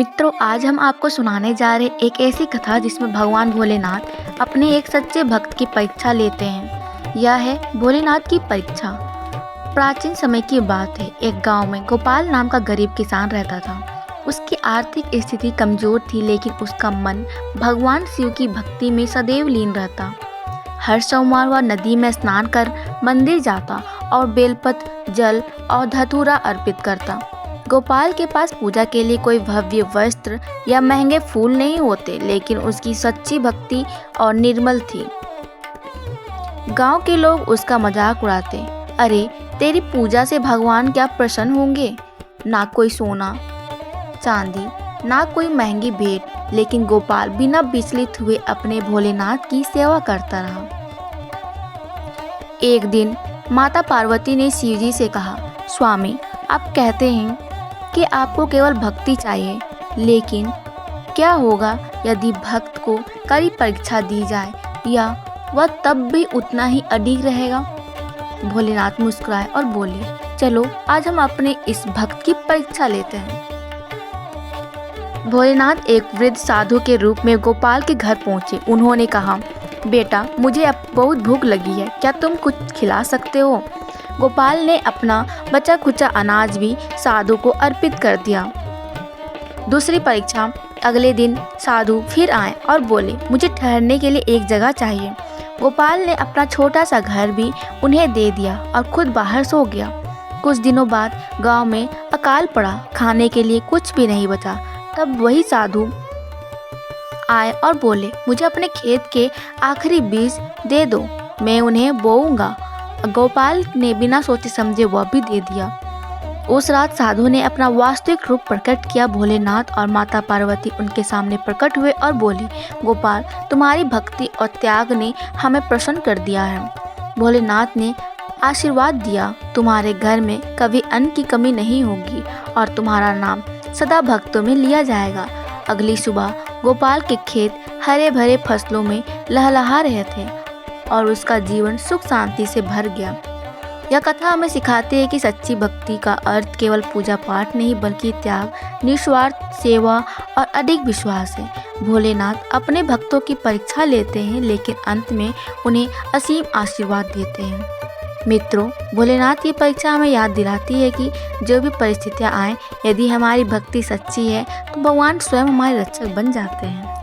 मित्रों, आज हम आपको सुनाने जा रहे एक ऐसी कथा जिसमें भगवान भोलेनाथ अपने एक सच्चे भक्त की परीक्षा लेते हैं। यह है भोलेनाथ की परीक्षा। प्राचीन समय की बात है। एक गांव में गोपाल नाम का गरीब किसान रहता था। उसकी आर्थिक स्थिति कमजोर थी, लेकिन उसका मन भगवान शिव की भक्ति में सदैव लीन रहता। हर सोमवार वह नदी में स्नान कर मंदिर जाता और बेलपत्र, जल और धतूरा अर्पित करता। गोपाल के पास पूजा के लिए कोई भव्य वस्त्र या महंगे फूल नहीं होते, लेकिन उसकी सच्ची भक्ति और निर्मल थी। गांव के लोग उसका मजाक उड़ाते, अरे तेरी पूजा से भगवान क्या प्रसन्न होंगे। ना कोई सोना चांदी, ना कोई महंगी भेंट, लेकिन गोपाल बिना विचलित हुए अपने भोलेनाथ की सेवा करता रहा। एक दिन माता पार्वती ने शिवजी से कहा, स्वामी, आप कहते हैं कि आपको केवल भक्ति चाहिए, लेकिन क्या होगा यदि भक्त को कड़ी परीक्षा दी जाए, या वह तब भी उतना ही अडिग रहेगा। भोलेनाथ मुस्कुराए और बोले, चलो आज हम अपने इस भक्त की परीक्षा लेते हैं। भोलेनाथ एक वृद्ध साधु के रूप में गोपाल के घर पहुंचे। उन्होंने कहा, बेटा, मुझे अब बहुत भूख लगी है, क्या तुम कुछ खिला सकते हो। गोपाल ने अपना बचा खुचा अनाज भी साधु को अर्पित कर दिया। दूसरी परीक्षा। अगले दिन साधु फिर आए और बोले, मुझे ठहरने के लिए एक जगह चाहिए। गोपाल ने अपना छोटा सा घर भी उन्हें दे दिया और खुद बाहर सो गया। कुछ दिनों बाद गांव में अकाल पड़ा, खाने के लिए कुछ भी नहीं बचा। तब वही साधु आए और बोले, मुझे अपने खेत के आखिरी बीज दे दो, मैं उन्हें बोऊंगा। गोपाल ने बिना सोचे समझे वह भी दे दिया। उस रात साधु ने अपना वास्तविक रूप प्रकट किया। भोलेनाथ और माता पार्वती उनके सामने प्रकट हुए और बोली, गोपाल, तुम्हारी भक्ति और त्याग ने हमें प्रसन्न कर दिया है। भोलेनाथ ने आशीर्वाद दिया, तुम्हारे घर में कभी अन्न की कमी नहीं होगी और तुम्हारा नाम सदा भक्तों में लिया जाएगा। अगली सुबह गोपाल के खेत हरे भरे फसलों में लहलहा रहे थे और उसका जीवन सुख शांति से भर गया। यह कथा हमें सिखाती है कि सच्ची भक्ति का अर्थ केवल पूजा पाठ नहीं, बल्कि त्याग, निस्वार्थ सेवा और अडिग विश्वास है। भोलेनाथ अपने भक्तों की परीक्षा लेते हैं, लेकिन अंत में उन्हें असीम आशीर्वाद देते हैं। मित्रों, भोलेनाथ की परीक्षा हमें याद दिलाती है कि जो भी परिस्थितियाँ आए, यदि हमारी भक्ति सच्ची है तो भगवान स्वयं हमारे रक्षक बन जाते हैं।